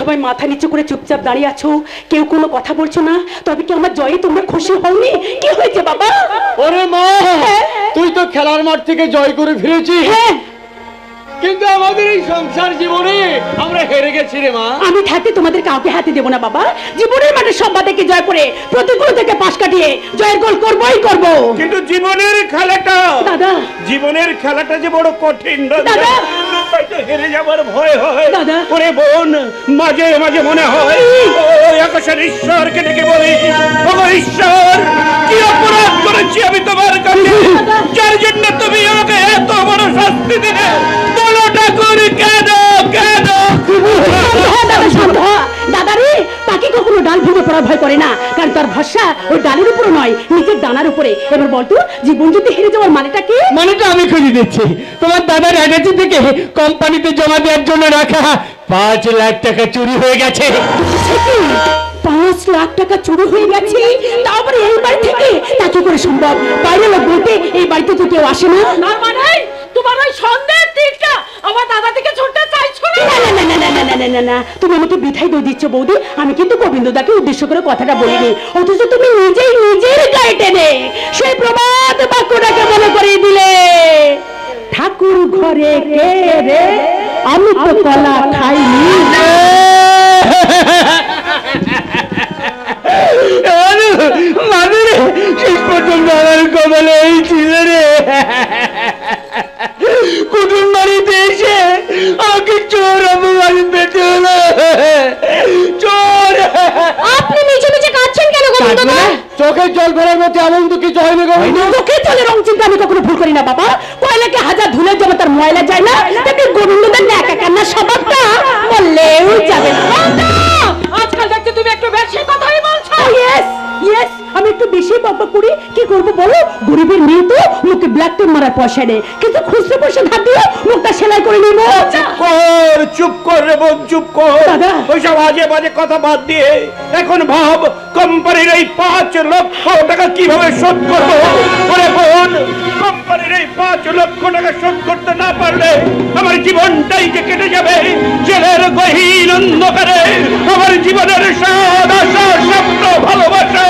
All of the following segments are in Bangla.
সবাই মাথা নিচু করে চুপচাপ দাঁড়িয়ে আছো, কেউ কোনো কথা বলছো না, তবে কি আমার জয়ে তোমরা খুশি হওনি? কি হয়েছে বাবা? ওরে মা, তুই তো খেলার মাঠ থেকে জয় করে ফিরেছিস, কিন্তু আমাদের এই সংসার জীবনে আমরা হেরে গেছি রে মা। আমি থাকতে তোমাদের কাউকে হাতে দেবো না বাবা। জীবনের মাঠে সব বাধাকে জয় করে প্রতিকূল থেকে পাশ কাটিয়ে জয়ের গোল করবোই করবো। কিন্তু জীবনের খেলাটা দাদা, জীবনের খেলাটা যে বড় কঠিন দাদা। হেরে যাবার ভয় হয় দাদা। ওরে বোন, মাঝে মাঝে মনে হয় ওই আকাশের ঈশ্বরকে ডেকে বলি, ও ঈশ্বর, কি অপরাধ করেছি আমি তোমার কাছে, যার জন্য তুমি আমাকে এত বড় শাস্তি দিলে? বলো ঠাকুর, কেন কেন? দাদা রে, পাখি কখনো ডাল ভেঙে পড়ার ভয় করে না, কারণ তার ভরসা ওই ডালের উপরে নয়, নিজের দানার উপরে। এবার বলতো, জীবন যদি হেরে যাওয়ার মানেটা কি? মানেটা আমি খুঁজে দিচ্ছি। তোমার দাদার এজেন্সি থেকে কোম্পানিতে জমা দেওয়ার জন্য রাখা 5 লাখ টাকা চুরি হয়ে গেছে। 5 লাখ টাকা চুরি হয়ে গেছে, তারপরে এই বাড়ি থেকে? তা কি করে সম্ভব? বাইরে লোক বলতে এই বাড়িতে তো কেউ আসে না। না মানে তোমার ওই সন্দেহের তীরটা আমার দাদা থেকে ছুটতে চাইছো না? না না না না না না না না, তুমি আমাকে বৃথাই দোষ দিচ্ছ বৌদি। আমি কিন্তু গোবিন্দদাকে উদ্দেশ্য করে কথাটা বলিনি, অথচ তুমি নিজেই নিজের গায়ে টেনে সেই প্রবাদ বাক্যটাকে মনে করিয়ে দিলে। ঠাকুর ঘরে কে রে, আমি তো কলা খাইনি। শেষ পর্যন্ত আমার কপালে এই ছিল রে। কুটুম বাড়িতে এসে আমাকে চোর অপমান পেতে হলো। চোর! আপনি নিচে নিচে কাঁদছেন কেন গোবিন্দদা? চোখের জল ফেরার মতো এমন তো কিছু হয়নি গোবিন্দ। চোখের জলের রং চিন্তা আমি কখনো ভুল করি না বাবা। কয়লাকে হাজার ধুলের জন্য তার ময়লা যায় না, তেমনি গোবিন্দদার ন্যাকা কান্নার স্বভাবটা বললেও যাবে না। আজকাল দেখতে তুমি একটু বেশি কথাই বলছো। ইয়েস ইয়েস, আমি একটু বেশি বকবক করি, কি করবো বলো? গরিবের মেয়ে তো, মুখে ব্ল্যাক টেপ মারার পয়সা নেই, কিন্তু খুচরো পয়সা ধার দিয়ে মুখটা সেলাই করে নিব। চুপ কর রে বোন, চুপ কর। দাদা। ওইসব বাজে বাজে কথা বাদ দিয়ে এখন ভাব, কোম্পানির এই 5 লক্ষ টাকা কিভাবে শোধ করবো? ওরে বোন, কোম্পানির এই 5 লক্ষ টাকা শোধ করতে না পারলে আমার জীবনটাই যে কেটে যাবে জেলের গহীন অন্ধকারে। আমার জীবনের স্বাদ, আশা, স্বপ্ন, ভালোবাসা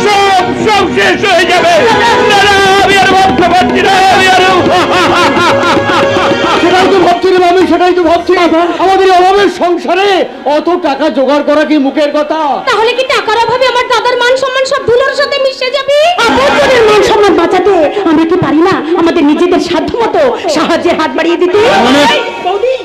সব সব শেষ হয়ে যাবে। না না, আমি আর ভাবতে পারছি না, আমি আর সেটাই তো ভাবছি রে আমি, সেটাই তো ভাবছি। আমাদের অভাবের সংসারে অত টাকা জোগাড় করা কি মুখের কথা? তাহলে কি টাকার অভাবে আমার দাদার মান সম্মান সব ধুলোর সাথে মিশে যাবে? আপনাদের মান সম্মান বাঁচাতে আমরা কি পারি না আমাদের নিজেদের সাধ্যমতো সাহায্যের হাত বাড়িয়ে দিতে? বৌদি,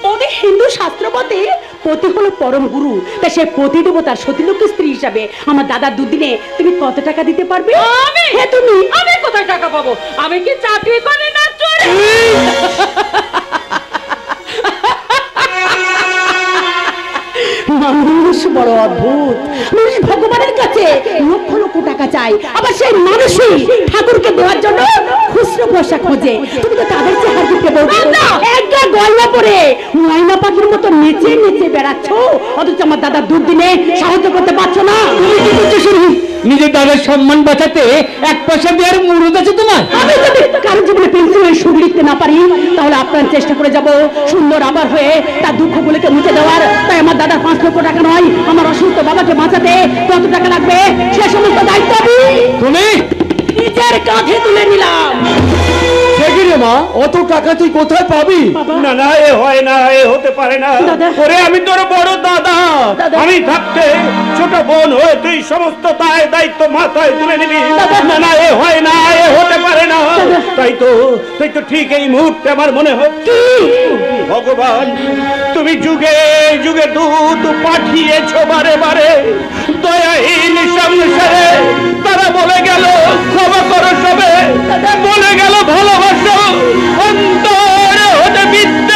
বৌদি, হিন্দু শাস্ত্র মতে পতি হলো পরম গুরু, তা সে পতি দেবতার সতীলক্ষ্মী স্ত্রী হিসাবে আমার দাদার দুদিনে তুমি কত টাকা দিতে পারবে? আমি? হ্যাঁ তুমি। আমি কোথায় টাকা পাবো? আমি কি চাকরি করে না চোরে? মানুষ বড় অদ্ভুত, মানুষ ভগবানের কাছে লক্ষ লক্ষ টাকা চায়, আবার সেই মানুষই ঠাকুরকে দেওয়ার জন্য খুচরো পয়সা খোঁজে। তুমি তো তাদের চেহারা দিতে বলছো না, একটা গয়না পরে ময়না পাখির মতো নেচে নেচে বেড়াচ্ছ, অথচ আমার দাদার দুর্দিনে সাহায্য করতে পারছো না। তুমি কি করছো শুনি? নিজের দাদার সম্মান বাঁচাতে 1 পয়সা দেওয়ার মুরুদ আছে তোমার? আমি যদি কারো জীবনে পেন্সিলের সুর লিখতে না পারি, তাহলে আপনার চেষ্টা করে যাব সুন্দর আবার হয়ে তার দুঃখগুলোকে মুছে দেওয়ার। তাই আমার দাদার 5 লক্ষ টাকা নয়, আমার অসুস্থ বাবাকে বাঁচাতে কত টাকা লাগবে সে সমস্ত দায়িত্ব আমি তুমি নিজের কাঁধে তুলে নিলাম। রে মা, অত টাকা তুই কোথায় পাবি? না না, এ হয় না, এ হতে পারে না। দাদা। ওরে আমি তোর বড় দাদা, দাদা। আমি থাকতে ছোট বোন হয়ে তুই সমস্ত দায়িত্ব মাথায় তুলে নিবি? না না, এ হয় না, এ হতে পারে না। তাই তো ঠিক এই মুহূর্তে আমার মনে হচ্ছে ভগবান তুমি যুগে যুগে দূত পাঠিয়েছো বারে বারে দয়াহীন সংসারে। তারা বলে গেল ক্ষমা করো সবে, বলে গেল ভালোবাসো অন্তর হতে বিদ্যে।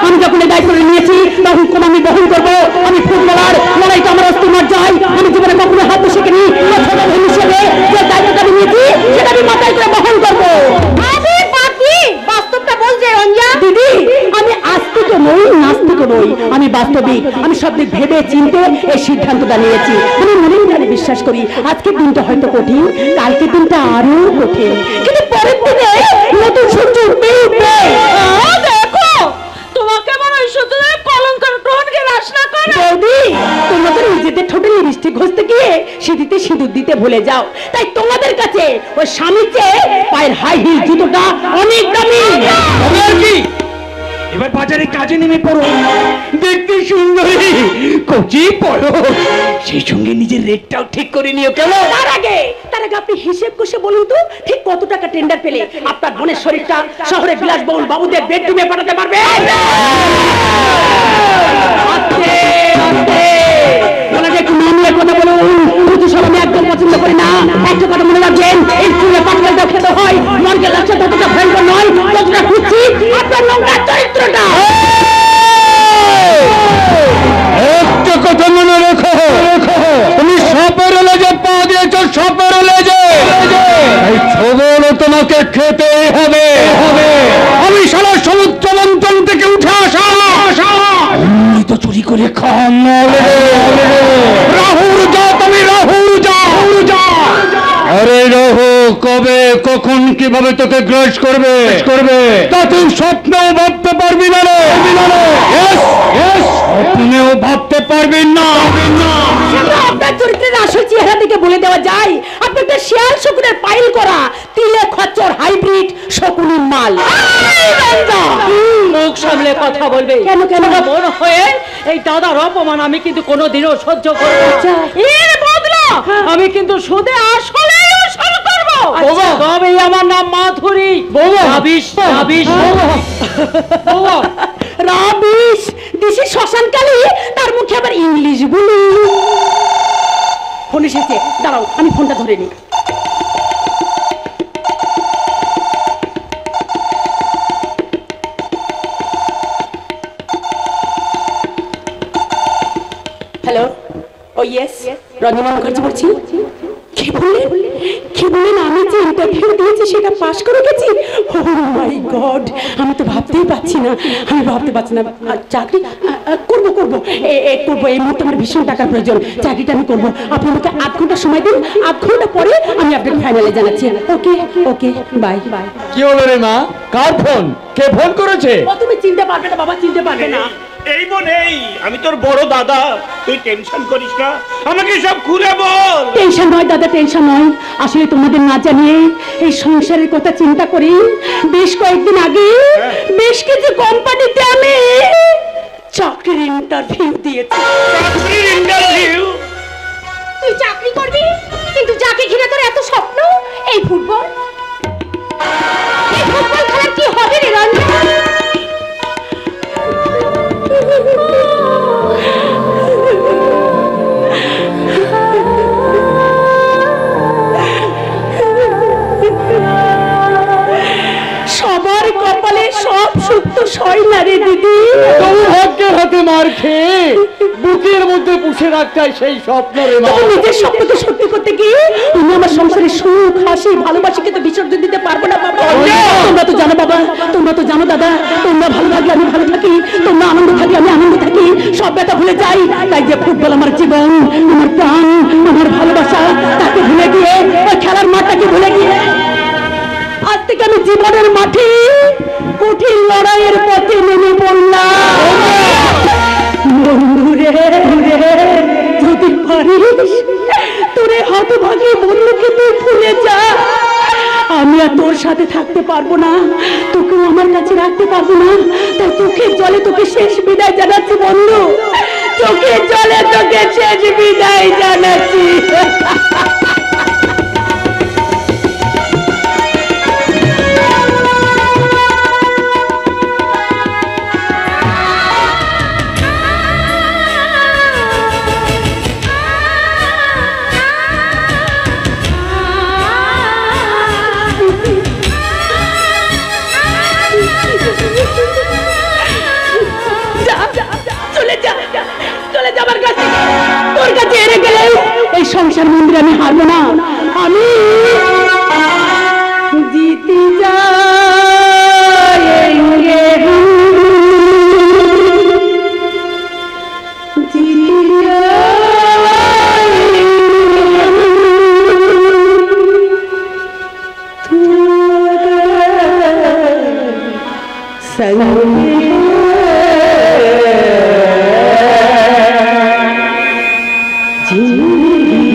আমি যখন দায়িত্ব নিয়েছি তখন কোন আমি বহন করবো। আমি ফুটবলার, লড়াই তো আমার অস্তিত্ব চাই। আমি জীবনে কখনো হাত শিখিনি, হিসেবে যে দায়িত্বটা আমি নিয়েছি সেটা আমি মাথায় করে বহন করবো। বাস্তবটা বলছে অঞ্জা দিদি, আমি আস্তিক নই, নাস্তিক নই, আমি বাস্তবিক। আমি সব দিক ভেবে চিনতে এই সিদ্ধান্তটা নিয়েছি। আমি মনে মনে বিশ্বাস করি আজকের দিনটা হয়তো কঠিন, কালকের দিনটা আরো কঠিন, কিন্তু পরের দিনে নতুন সূর্য উঠবে। দিতে ভুলে যাও, তাই তোমাদের কাছে ওই স্বামীর চেয়ে পায়ের হাই হিল জুতোটা অনেক দামি। কি এবার বাজারে কাজে নেমে পড়ো, দেখতে সুন্দরী কচি পড়ো, সেই সঙ্গে নিজের রেটটাও ঠিক করে নিও। কেন? তার আগে আপনি হিসেব কষে বলুন তো, ঠিক কত টাকা টেন্ডার পেলে আপনার বোনের শরীরটা শহরে বিলাসবহুল বাবুদের বেডরুমে পাঠাতে পারবে? ওনাকে একটু নামিয়ে কথা বলুন, বুঝি সব আমি একদম পছন্দ করি না। একটা কথা মনে রাখবেন, এই চুলে পাটকেলটা খেতে হয়, মনকে লাগছে ততটা ভয়ঙ্কর নয় যতটা খুঁজছি আপনার নোংরা চরিত্রটা। একটা কথা মনে রেখো, তুমি সাপের লেজে পা দিয়েছো, সাপের লেজে। এই ছবল তোমাকে খেতেই হবে। আমি সারা সমুদ্র মন্থন থেকে উঠে আসা তো চুরি করে খান। রাহুর যা, তুমি রাহুর যা। আরে রাহু কবে কখন কিভাবে তোকে গ্রাস করবে তা তুই স্বপ্নেও ভাবতে পারবি না রে। স্বপ্নেও ভাবতে পারবি না। আপনার চরিত্রের আসল চেহারা থেকে বলে দেওয়া যায়, আপনি একটা শেয়াল শকুনের পাইল করা তিলে খচ্চর হাইব্রিড শকুনের মাল। মুখ সামলে কথা বলবে। কেন? মনে হয়ে এই দাদার অপমান আমি কিন্তু কোনোদিনও সহ্য করব না। এর বদলা আমি কিন্তু সুদে আসলে শুরু করব। তবে আমার নাম মাধুরী। রাবিশ দিশি শ্মশান কালী, তার মুখে আবার ইংলিশ বলি। ফোন এসেছে, দাঁড়াও আমি ফোনটা ধরে নিই। হ্যালো, ও ইয়েস, রঞ্জনা মুখার্জি বলছি। কি বললেন? আমি যে ইন্টারভিউ দিয়েছি সেটা পাশ করে গেছি? ও মাই গড, আমি তো ভাবতেই পারছি না। চাকরি করব এই মুহূর্তে আমার ভীষণ টাকার প্রয়োজন। চাকরিটা আমি করবো। আপনি আমাকে 8 ঘন্টা সময় দিন, 8 ঘন্টা পরে আমি আপনাকে ফাইনালে জানাচ্ছি। Okay bye. কি হলো রে মা? কার ফোন? কে ফোন করেছে? তুমি চিনতে পারবে না বাবা, চিনতে পারবে না। এই বোনেই আমি তোর বড় দাদা, তুই টেনশন করিস না, আমাকে সব খুলে বল। টেনশন নয় দাদা, টেনশন নয়। আসলে তোমাদের না জানিয়ে এই সংসারের কথা চিন্তা করি বেশ কয়েকদিন আগে বেশ কিছু কোম্পানিতে আমি চাকরির ইন্টারভিউ দিয়েছি। চাকরির ইন্টারভিউ? তুই চাকরি করবি, কিন্তু যাকে ঘিরে তোর এত স্বপ্ন, এই ফুটবল খেলার কি হবে রে রঞ্জন? সবার কপালে সব সুখ তো সয় না রে দিদি। ভাগ্যের হাতে মার খেয়ে বুকের মধ্যে পুষে রাখতে সেই স্বপ্ন রে মা। নিজের স্বপ্নকে সত্যি করতে গিয়ে তুমি আমার সংসারের সুখ হাসি ভালোবাসাকে তো বিসর্জন দিতে পারবো না বাবা। তোমরা তো জানো বাবা, তোমরা তো জানো দাদা, তোমরা ভালো থাকলে আমি ভালো থাকি, তোমরা আনন্দ থাকলে আমি আনন্দ থাকি, সব ব্যথা ভুলে যাই। তাই যে ফুটবল আমার জীবন, আমার প্রাণ, আমার ভালোবাসা, তাকে ভুলে গিয়ে ওই খেলার মাঠটাকে ভুলে গিয়ে আজ থেকে আমি জীবনের মাঠে কঠিন লড়াইয়ের পথে নেমে পড়লাম। বন্ধুরে, যদি পারিস তোরে হতভাগী বন্ধুকে তুই ভুলে যা। আমি আর তোর সাথে থাকতে পারবো না, তোকেও আমার কাছে রাখতে পারবো না। তাই চোখের জলে তোকে শেষ বিদায় জানাচ্ছি বন্ধু, চোখের জলে তোকে শেষ বিদায় জানাচ্ছি। এই সংসার মন্দির আমি হারবো না, আমি জিতে যাएंगे जिंदगी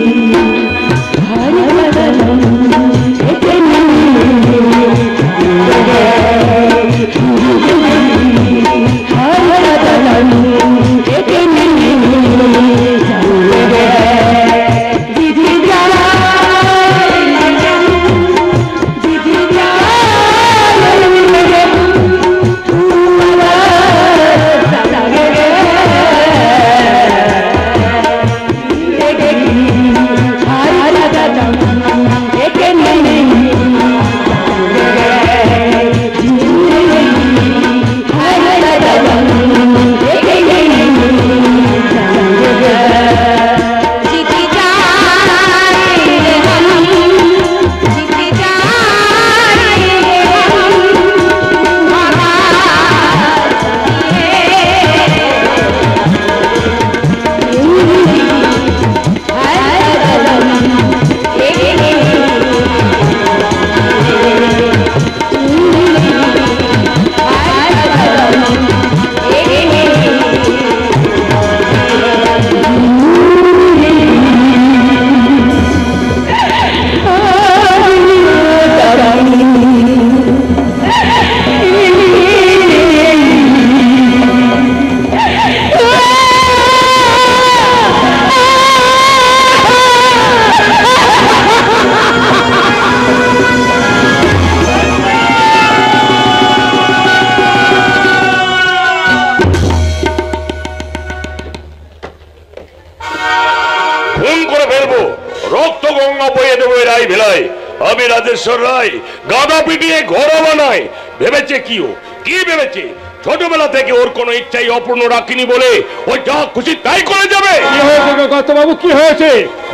আমি রাজেশ্বর রায় গাদা পিটিয়ে ঘর বানায় ভেবেছে কি ও কি ভেবেছে ছোটবেলা থেকে ওর কোনো ইচ্ছাই অপূর্ণ রাখিনি বলে ও যা খুশি তাই করে যাবে। কি হয়েছে কর্তাবাবু, কি হয়েছে?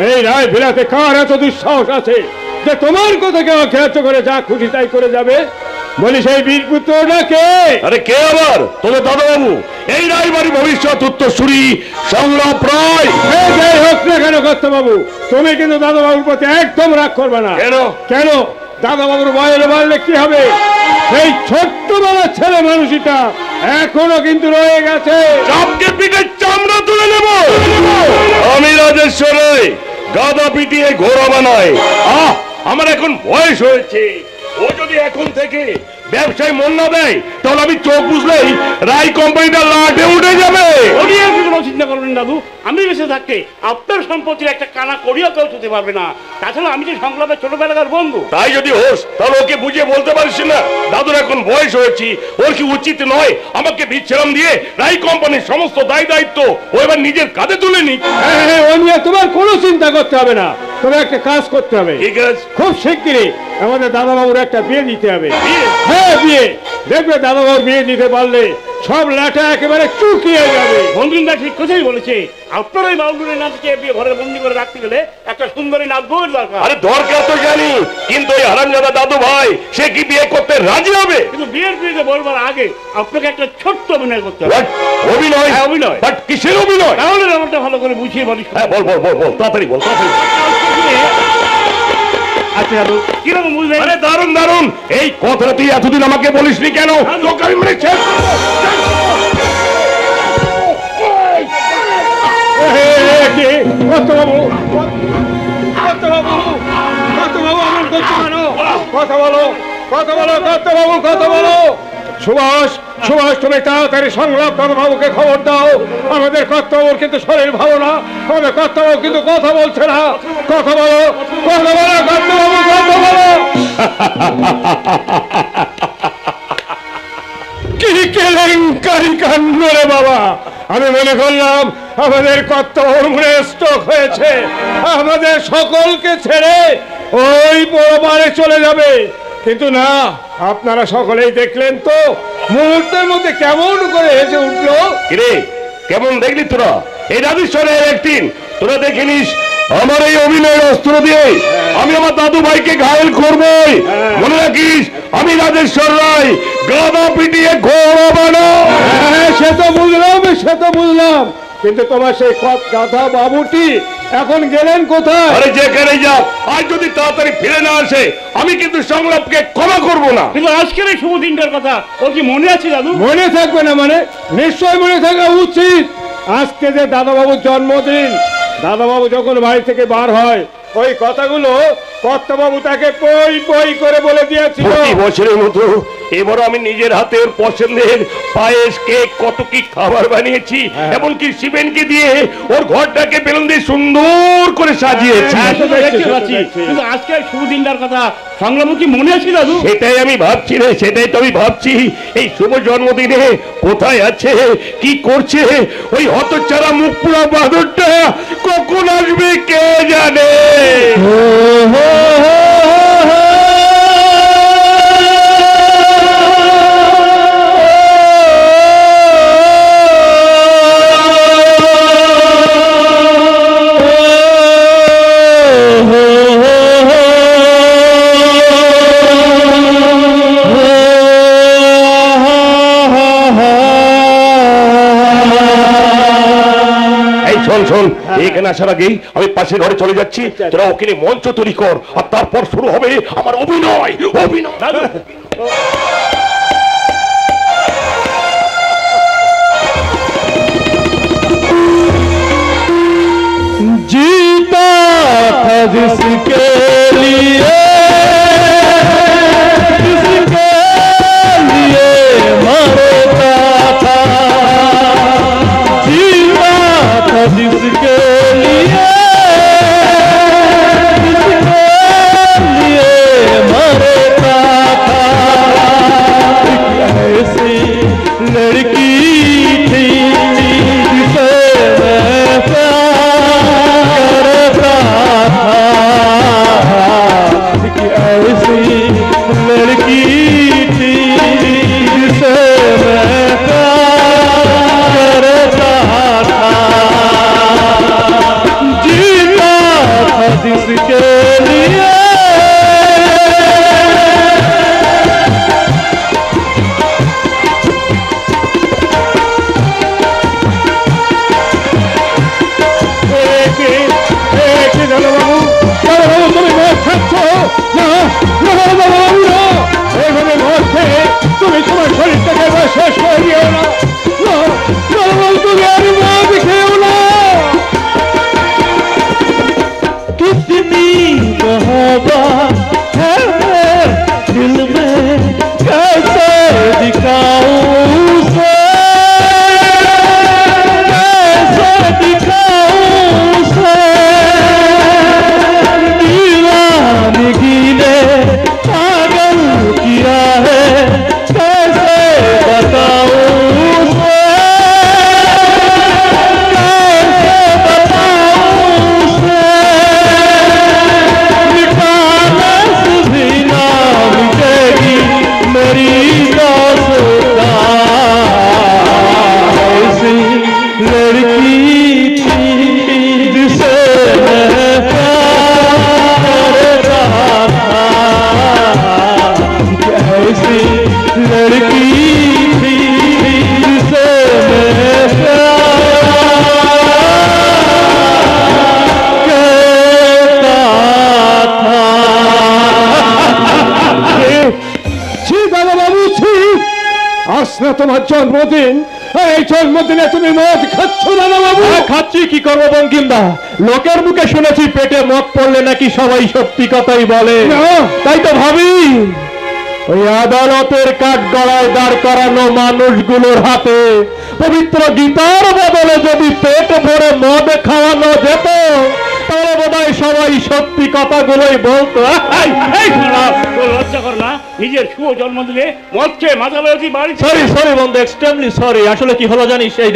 এই রায় ভিলাতে কার এত দুঃসাহস আছে যে তোমার কথাকে অগ্রাহ্য করে যা খুশি তাই করে যাবে? বলি সেই বীরপুত্রটা কে? আরে কে আবার? তবে দাদাবাবু এই রায়বাড়ি ভবিষ্যৎ উত্তরসূরি সংলাপ রায়। যাই হোক না কেন কর্তাবাবু, তুমি কিন্তু দাদাবাবুর প্রতি একদম রাগ করবে না। কেন? কেন? দাদাবাবুর বয়স বাড়লে কি হবে? সেই ছোট্টবেলার ছেলে মানুষটা এখনো কিন্তু রয়ে গেছে। চাপকে পিঠে চামড়া তুলে নেব। আমি রাজেশ্বর রায় গাদা পিটিয়ে ঘোড়া বানায়। আমার এখন বয়স হয়েছে, ও যদি এখন থেকে ব্যবসায় মন না দেয় তাহলে আমি চোখ বুঝলেই রায় কোম্পানিটা লাটে উঠে যাবে। কোনো চিন্তা করবেন দাদু, আমি বেঁচে থাকতে আপনার সম্পত্তির একটা কানা করিও কেউ ছুতে পারবে না। তাছাড়া আমি যে সংলাপের ছোটবেলাকার বন্ধু। তাই যদি হোস তাহলে ওকে বুঝিয়ে বলতে পারিস না দাদুর এখন বয়স হয়েছে, ওর কি উচিত নয় আমাকে বিচ্ছেরাম দিয়ে রায় কোম্পানির সমস্ত দায় দায়িত্ব ও এবার নিজের কাঁধে তুলে নিক? ও নিয়ে তোমার কোনো চিন্তা করতে হবে না। তবে একটা কাজ করতে হবে, ঠিক আছে? খুব শিগগিরই আমাদের দাদাবাবুর একটা বিয়ে দিতে হবে। হ্যাঁ বিয়ে, দেখবে দাদাবাবুর বিয়ে দিতে পারলে সব লাঠা একেবারে চুকিয়ে যাবে। বন্ধুরা ঠিক কথাই বলেছে, আপনার ওই বাবুদের নাচকে বিয়ে ঘরে বন্দি করে রাখতে গেলে একটা সুন্দরী নাচ বউয়ের দরকার। আরে দরকার তো জানি, কিন্তু ওই হারামজাদা দাদু ভাই সে কি বিয়ে করতে রাজি হবে? কিন্তু বিয়ের বিয়েতে বলবার আগে আপনাকে একটা ছোট্ট অভিনয় করতে হবে। অভিনয়? হ্যাঁ অভিনয়। বাট কিসের অভিনয়? তাহলে ব্যাপারটা ভালো করে বুঝিয়ে বলিস। হ্যাঁ বল বল বল বল, তাড়াতাড়ি বল তাড়াতাড়ি। আচ্ছা দাদু কিরকম বুঝলেন? আরে দারুণ দারুণ, এই কথাটা তুই এতদিন আমাকে বলিসনি কেন? তোকে আমি মানে শেষ করবো। কর্তাবাবু, কর্তাবাবু, কর্তাবাবু আমার করতে পারো? কথা বলো, কথা বলো কর্তাবাবু, কথা বলো। সুভাষ, সুভাষ তুমি তাড়াতাড়ি সংলাপ বাবুকে খবর দাও। আমাদের কর্তাবাবুর কিন্তু শরীর ভালো না, আমাদের কর্তাবাবু কিন্তু কথা বলছে না। কথা বলো, কথা বলো কর্তাবাবু, কথা বলো। কি কেলেঙ্কারি কাণ্ড রে বাবা! আমি মনে করলাম আমাদের কর্তাবাবুর মনে স্ট্রোক হয়েছে, আমাদের সকলকে ছেড়ে ওই পরপারে চলে যাবে। কিন্তু না, আপনারা সকলেই দেখলেন তো মুহূর্তের মধ্যে কেমন করে হেসে উঠলো। কিরে কেমন দেখলি তোরা? এই রাজেশ্বরের একদিন তোরা দেখে নিস আমার এই অভিনয়ের অস্ত্র দিয়ে আমি আমার দাদু ভাইকে ঘায়েল করবই। মনে রাখিস আমি রাজেশ্বর রায় গাদা পিটিয়ে ঘোড়া বানাও। হ্যাঁ সে তো বুঝলাম, সে তো বুঝলাম, কিন্তু তোমার সেই গাধা বাবুটি এখন গেলেন কোথায়? আরে যেখানে যাক, আজ যদি তাড়াতাড়ি ফিরে না আসে আমি কিন্তু সংলাপকে ক্ষমা করব না। কিন্তু আজকের এই শুভ দিনটার কথা ওর কি মনে আছে দাদু? মনে থাকবে না মানে? নিশ্চয় মনে থাকা উচিত। আজকে যে দাদাবাবুর জন্মদিন, দাদাবাবু যখন বাড়ি থেকে বার হয় ওই কথাগুলো কর্তাবাবু তাকে পই পই করে বলে দিয়েছিল। প্রতি বছরের মতো এবারও আমি নিজের হাতে ওর পছন্দের পায়েস, কেক, কত কি খাবার বানিয়েছি, এমনকি শিবেনকে দিয়ে ওর ঘরটাকে বেলুন দিয়ে সুন্দর করে সাজিয়েছি। কিন্তু আজকে শুভ দিনটার কথা সংগ্রাম কি মনে আছে দাদু? সেটাই আমি ভাবছি রে, সেটাই তো আমি ভাবছি। এই শুভ জন্মদিনে কোথায় আছে, কি করছে ওই হতচ্ছাড়া মুখ পুরা বাদরটা, কখন আসবে কে জানে। এখানে আসার আগেই আমি পাশের ঘরে চলে যাচ্ছি, তোরা ওখানে মঞ্চ তৈরি কর, আর তারপর শুরু হবে আমার অভিনয়। जीता था जिसके लिए मरता था, जीता था जिसके लिए मरता था। ऐसी लड़की थी जिसे मैं प्यार करता था, ऐसी लड़की थी जिसे मैं प्यार करता था, जीता था जिसके लिए। তুমি তোমার শরীরটাকে শেষ করে দিও না, তুমি আর মদ খেও না। कितनी मोहब्बत है दिल में, कैसे दिखाऊं उसे, कैसे दिखाऊं उसे। दीवानगी ने पागल किया है, कैसे बताऊं उसे, कैसे बताऊं उसे। निकाले से भी ना मिटेगी मेरी दास्तां, ऐसी लड़की थी जिसे मैं प्यार करता था, ऐसी लड़की थी जिसे मैं प्यार करता था। ছি দাদা বাবু, ছি, আজ না তোমার জন্মদিন, এই জন্মদিনে তুমি মদ খাচ্ছ দাদা বাবু? খাচ্ছি, কি করবো বঙ্কিমদা, লোকের মুখে শুনেছি পেটে মদ পড়লে নাকি সবাই সত্যি কথাই বলে, তাই তো ভাবি ওই আদালতের কাঠ গড়ায় দাঁড় করানো মানুষগুলোর হাতে পবিত্র গীতার বদলে যদি পেট ভরে মদ খাওয়ানো যেত, তাহলে বোধহয় সবাই সত্যি কথাগুলোই বলতো। লজ্জা কর না, নিজের শুভ জন্মদিনে মদ খেয়ে মাথা বেরোচ্ছি বাড়ি। সরি বন্ধু, এক্সট্রিমলি সরি। আসলে কি হলো জানিস, এই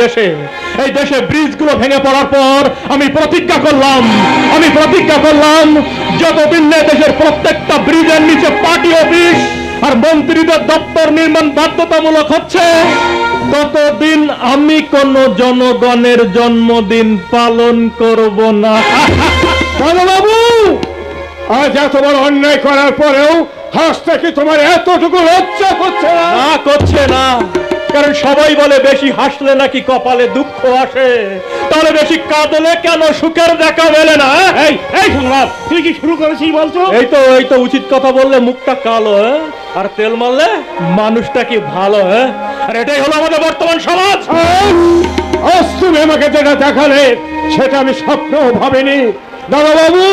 দেশে ব্রিজগুলো ভেঙে পড়ার পর আমি প্রতিজ্ঞা করলাম যতদিন না দেশের প্রত্যেকটা ব্রিজের নিচে পার্টি অফিস আর মন্ত্রীদের দপ্তর নির্মাণ বাধ্যতামূলক হচ্ছে, ততদিন আমি কোন জনগণের জন্মদিন পালন করব না। বাবু, আজ এত বড় অন্যায় করার পরেও হাসতে কি তোমার এতটুকু লজ্জা করছে না? না, করছে না, কারণ সবাই বলে বেশি হাসলে নাকি কপালে দুঃখ আসে, তাহলে বেশি কাঁদলে কেন সুখের দেখা মেলে না? এই সংলাপ তুই কি শুরু করেছিস বলছো? এই তো উচিত কথা বললে মুখটা কালো, আর তেল মারলে মানুষটা কি ভালো। আর এটাই হলো আমাদের বর্তমান সমাজ। আজ তুমি আমাকে যেটা দেখালে সেটা আমি স্বপ্নেও ভাবিনি। দাদা বাবু,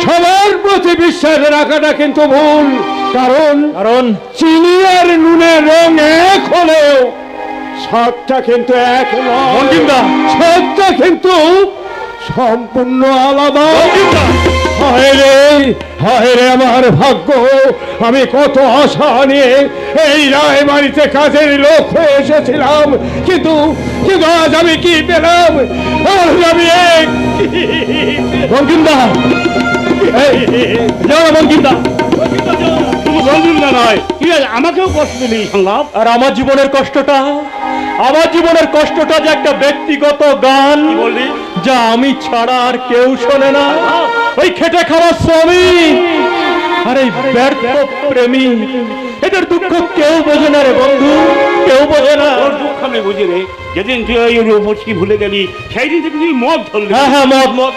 সবার প্রতি বিশ্বাস রাখাটা কিন্তু ভুল। কারণ কারণ চিনি আর নুনের রং এক হলেও স্বাদটা কিন্তু এক নয়। বঙ্কিমদা, স্বাদটা কিন্তু সম্পূর্ণ আলাদা। হায় রে আমার ভাগ্য, আমি কত আশা নিয়ে এই রায় বাড়িতে কাজের লোক হয়ে এসেছিলাম, কিন্তু কিন্তু আজ আমি কি পেলাম? আজ আমি বঙ্কিমদা, বঙ্কিমদা, শুধু বলবি না নয়, কি আমাকেও কষ্ট দিলি সংলাপ। আর আমার জীবনের কষ্টটা যে একটা ব্যক্তিগত গান বললি? যা আমি ছাড়া আর কেউ শোনে না। ওই খেটে খাওয়া শ্রমিক আর এই ব্যর্থ প্রেমী, এদের দুঃখ কেউ বোঝে না রে বন্ধু, কেউ বোঝে না। তোর দুঃখ আমি বুঝি রে। যেদিন তুই ওই রূপসী ভুলে গেলি, সেই দিন থেকে তুই মদ ধরলি। হ্যাঁ হ্যাঁ, মদ মদ।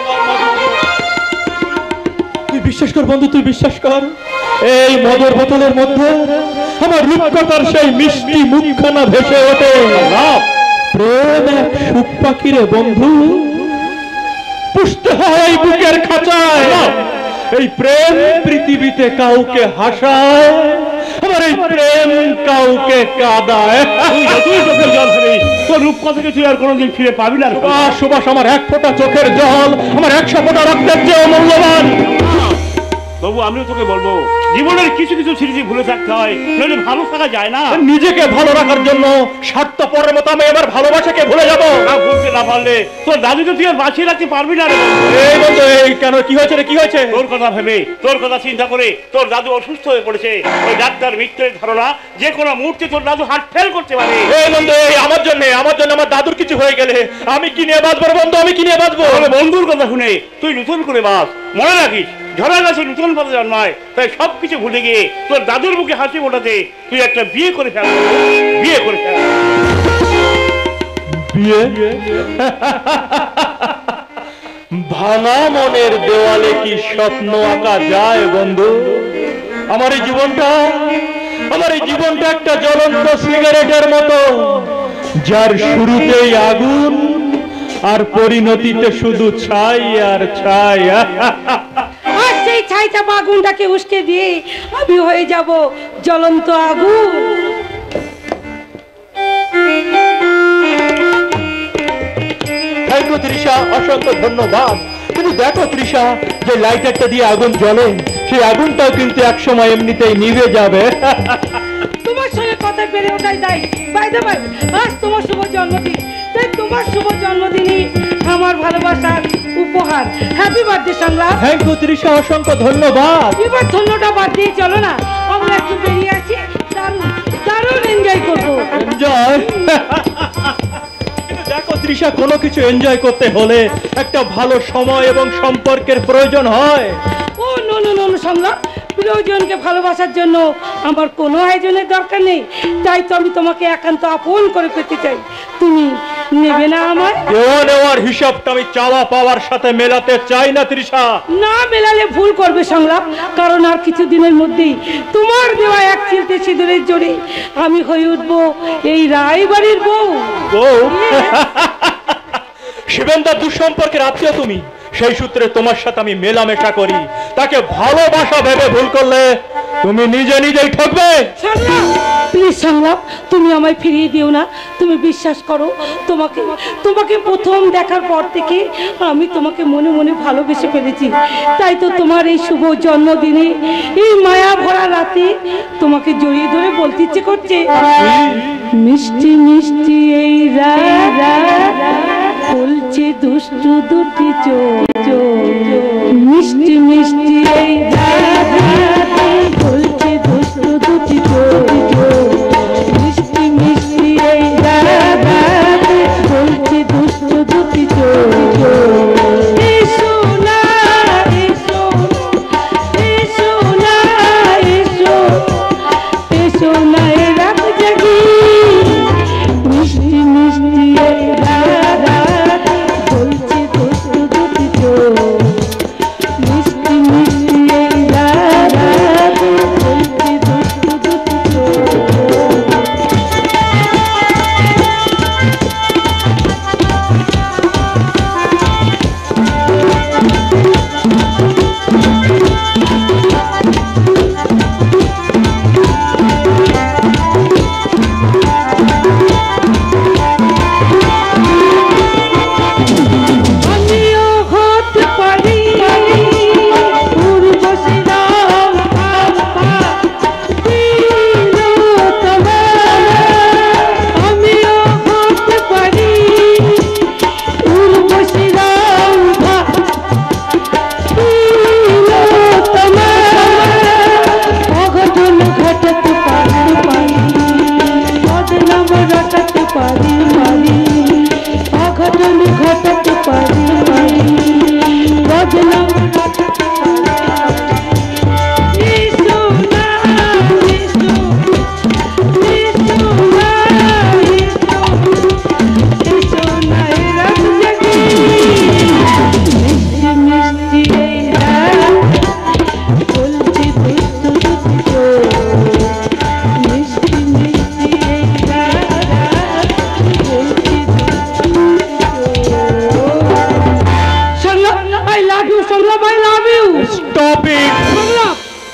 তুই বিশ্বাস কর বন্ধু, তুই বিশ্বাস কর, এই মদের বোতলের মধ্যে আমার রূপকথার সেই মিষ্টি মুখখানা ভেসে ওঠে। প্রেম এক সুখ পাখি রে বন্ধু, পুষতে হয় এই বুকের খাঁচায়। এই প্রেম পৃথিবীতে কাউকে হাসায়, আমার এই প্রেম কাউকে কাঁদায়। তুই চোখের জল ফেলিস, তোর রূপকথাকে তুই আর কোনোদিন ফিরে পাবি না। সুবাস সুবাস, আমার এক ফোঁটা চোখের জল আমার 100 ফোঁটা রক্তের চেয়েও মূল্যবান। তবু আমিও তোকে বলবো, জীবনের কিছু কিছু স্মৃতি ভুলে থাকতে হয়, নইলে ভালো থাকা যায় না। নিজেকে ভালো রাখার জন্য স্বার্থপরের মতো আমি এবার ভালোবাসাকে ভুলে যাবো। ভুলতে না পারলে তোর দাদুকে তুই আর বাঁচিয়ে রাখতে পারবি না রে। এই বন্ধু, এই কেন, কি হয়েছে রে, কি হয়েছে? তোর কথা ভেবে, তোর কথা চিন্তা করে তোর দাদু অসুস্থ হয়ে পড়েছে। ওই ডাক্তার মৃত্যুর ধারণা যে কোনো মুহূর্তে তোর দাদু হার্ট ফেল করতে পারে। এই বন্ধু, এই আমার জন্য আমার দাদুর কিছু হয়ে গেলে আমি কি নিয়ে বাঁচবো রে বন্ধু, আমি কি নিয়ে বাঁচবো? তাহলে বন্ধুর কথা শুনে তুই নতুন করে বাঁচ। মনে রাখিস, ঝরা গাছে নতুন পাতা জন্মায়। তাই সবকিছু ভুলে গিয়ে তোর দাদুর মুখে হাসি ফোটাতে তুই একটা বিয়ে করে ফেল। বিয়ে করে ফেল। বিয়ে? ভাঙা মনের দেওয়ালে কি স্বপ্ন আঁকা যায় বন্ধু? আমার এই জীবনটা একটা জ্বলন্ত সিগারেটের মতো, যার শুরুতেই আগুন আর পরিণতিতে শুধু ছাই আর ছাই। আর সেই ছাই চাপা আগুনটাকে উস্কে দিয়ে আমি হয়ে যাব জ্বলন্ত আগুন। থ্যাংক ইউ তৃষা, অসংখ্য ধন্যবাদ। কিন্তু দেখো তৃষা, যে লাইটারটা দিয়ে আগুন জ্বলে, সেই আগুনটাও কিন্তু একসময় এমনিতেই নিভে যাবে। তোমার সঙ্গে কথা বেড়ে ওঠাই দায়। বাই দ্য বাই, আজ তোমার শুভ জন্মদিন, তাই তোমার শুভ জন্মদিনই আমার ভালোবাসার উপহার। হ্যাপি বার্থডে সংলাপ। থ্যাংক ইউ তৃষা, অসংখ্য ধন্যবাদ। এবার ধন্যটা বাদ দিয়ে চলো না, আমরা একটু বেরিয়ে আসি, দারুণ দারুণ এনজয় করবো। এনজয়? দেখো তৃষা, কোনো কিছু এনজয় করতে হলে একটা ভালো সময় এবং সম্পর্কের প্রয়োজন হয়। ও নো নো নো সংলাপ, প্রিয়জনকে ভালোবাসার জন্য আমার কোনো আয়োজনের দরকার নেই। তাই তো আমি তোমাকে একান্ত আপন করে পেতে চাই। তুমি নেবে না আমার? দেওয়া নেওয়ার হিসাবটা আমি চাওয়া পাওয়ার সাথে মেলাতে চাই না তৃষা। না মেলালে ভুল করবে সংলাপ, কারণ আর কিছুদিনের মধ্যেই তোমার দেওয়া এক চিলতে সিঁদুরের জোরে আমি হয়ে উঠবো এই রায়বাড়ির বউ। বউ? শিবেন্দার দুঃসম্পর্কের আত্মীয় তুমি, সেই সূত্রে তোমার সাথে আমি মেলামেশা করি। তাকে ভালোবাসা ভেবে ভুল করলে তুমি নিজেই ঠকবে। প্লিজ সংলাপ, তুমি আমায় ফিরিয়ে দিও না। তুমি বিশ্বাস করো, তোমাকে প্রথম দেখার পর থেকে আমি তোমাকে মনে মনে ভালোবেসে ফেলেছি। তাই তো তোমার এই শুভ জন্মদিনে, এই মায়া ভরা রাতে তোমাকে জড়িয়ে ধরে বলতে ইচ্ছে করছে, মিষ্টি মিষ্টি এই রাত বলছে দুষ্টু দুটি চোখ, মিষ্টি মিষ্টি এই রাত বলছে দুষ্টু দুটি চোখ, মিষ্টি মিষ্টি এই রাত বলছে দুষ্টু দুটি চোখ। এসো না এসো, এসো না এসো, এসো না এ রাত জাগি, মিষ্টি মিষ্টি এই রাত বলছে দুষ্টু দুটি চোখ, মিষ্টি মিষ্টি এই রাত বলছে দুষ্টু দুটি চোখ।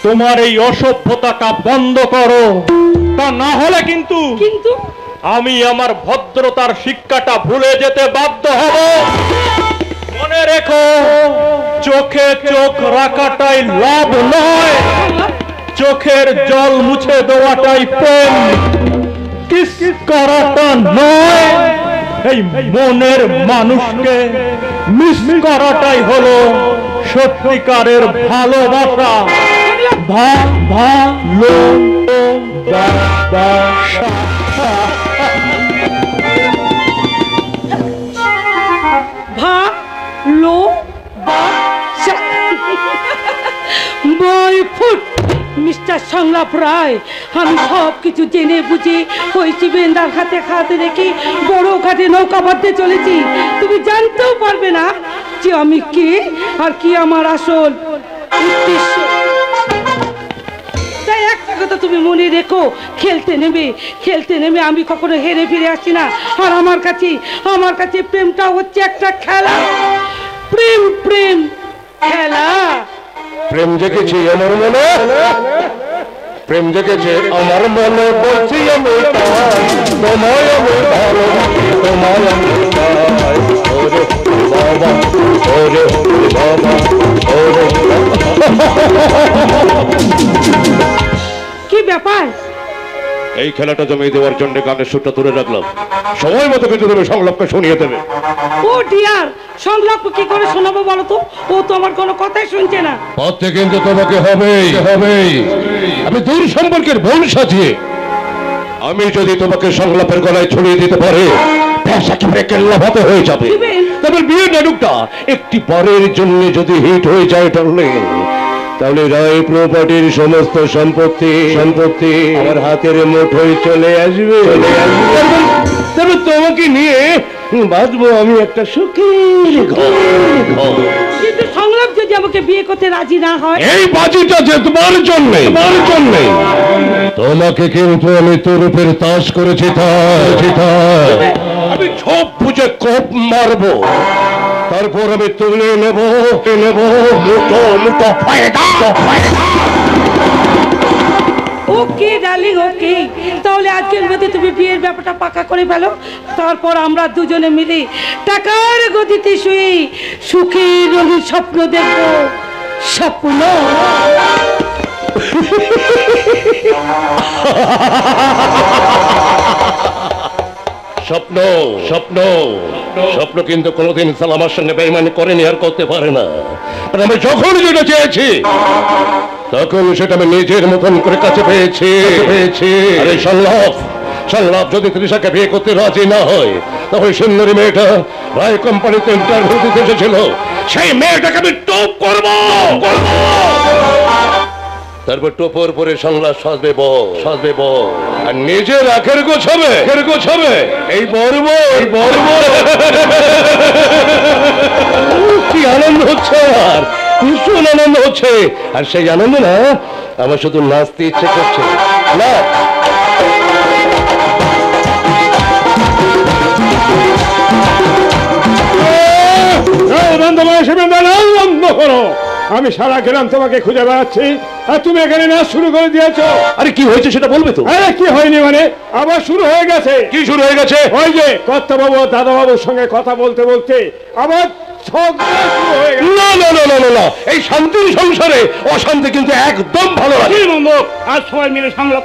তোমার এই অসভ্যতাটা বন্ধ করো, তা না হলে কিন্তু কিন্তু আমি আমার ভদ্রতার শিক্ষাটা ভুলে যেতে বাধ্য হব। মনে রেখো, চোখে চোখ রাখাটাই লাভ নয়, চোখের জল মুছে দেওয়াটাই প্রেম, কিস করাটা নয়। এই মনের মানুষকে মিস করাটাই হলো সত্যিকারের ভালোবাসা। ভালোবাসা। বয়ফুট মিস্টার সংলাপ রায়, আমি সব কিছু জেনে বুঝে ওই শিবেন্দার হাতে হাতে রেখে বড় ঘাটে নৌকা বাঁধতে চলেছি। তুমি জানতেও পারবে না যে আমি কে আর কি আমার আসল উদ্দেশ্য। তাই একটা কথা তুমি মনে রেখো, খেলতে নেমে আমি কখনো হেরে ফিরে আসি না। আর আমার কাছে প্রেমটা হচ্ছে একটা খেলা। প্রেম প্রেম খেলা। প্রেম জেগেছে আমার মনে, প্রেম জেগেছে আমার মনে, বলছি আমি তোমায় আমি ভালোবাসি, তোমায় আমি চাই। ওরে বাবা, ওরে বাবা, ওরে কি ব্যাপার? এই খেলাটা জমিয়ে দেওয়ার জন্য গানের সুরটা তুলে রাখলাম, সময় মতো কিন্তু তুমি সংলাপকে শুনিয়ে দেবে। ও ডিয়ার, সংলাপ কি করে শোনাবো বলো তো? ও তো আমার কোনো কথাই শুনছে না। পথে কিন্তু তোমাকে হবেই হবেই। আমি দূর সম্পর্কের ভুল সাজিয়ে আমি যদি তোমাকে সংলাপের গলায় ছড়িয়ে দিতে পারে, একেবারে কেল্লাভাতে হয়ে যাবে। তবে বিয়ের নাটকটা একটি পরের জন্য যদি হিট হয়ে যায় তাহলে রায় প্রপার্টির সমস্ত সম্পত্তি আমার হাতের মুঠোয় চলে আসবে। তবে তোমাকে নিয়ে বাঁচবো আমি একটা সুখের ঘর। কিন্তু সংলাপ যদি আমাকে বিয়ে করতে রাজি না হয়? এই বাজিটা যে তোমার জন্য, তোমাকে কিন্তু আমি তোরূপের তাস করেছি। আমি ছোপ বুঝে কোপ মারবো, তারপর আমি তুলে নেব মুঠো ফায়দা। ওকে ডার্লিং, ওকে। তাহলে আজকের মধ্যে তুমি বিয়ের ব্যাপারটা পাকা করে ফেলো, তারপর আমরা দুজনে মিলে টাকার গতিতে শুয়ে সুখের রঙিন স্বপ্ন দেখব। স্বপ্ন স্বপ্ন স্বপ্ন স্বপ্ন কিন্তু কোনোদিন সালামার সঙ্গে বেঈমানি করেনি আর করতে পারে না। আর আমি যখন যেটা চেয়েছি তখন সেটা আমি নিজের মতন করে কাছে পেয়েছি। আরে সংলাপ যদি তৃষাকে বিয়ে করতে রাজি না হয়, তাহলে সুন্দরী মেয়েটা রায় কোম্পানিতে ইন্টারভিউ দিতে এসেছিল, সেই মেয়েটাকে আমি টপ করবো। তারপর টোপর পরে সংলাপ সাজবে আর নিজের আখের গোছাবে এই বর্ব। কি আনন্দ হচ্ছে, আর ভীষণ আনন্দ হচ্ছে। আর সেই আনন্দ না আমার শুধু নাচতে ইচ্ছে করছে না। বন্ধ করো, আমি সারা গ্রাম তোমাকে খুঁজে বেড়াচ্ছি আর তুমি এখানে নাচ শুরু করে দিয়েছো। আরে কি হয়েছে সেটা বলবে তো? আরে কি হয়নি মানে, আবার শুরু হয়ে গেছে। কি শুরু হয়ে গেছে? ওই যে কর্তাবাবু দাদাবাবুর সঙ্গে কথা বলতে আবার না, এই শান্তির সংসারে অশান্তি কিন্তু একদম ভালো লাগে। আজ সবাই মিলে সংলাপ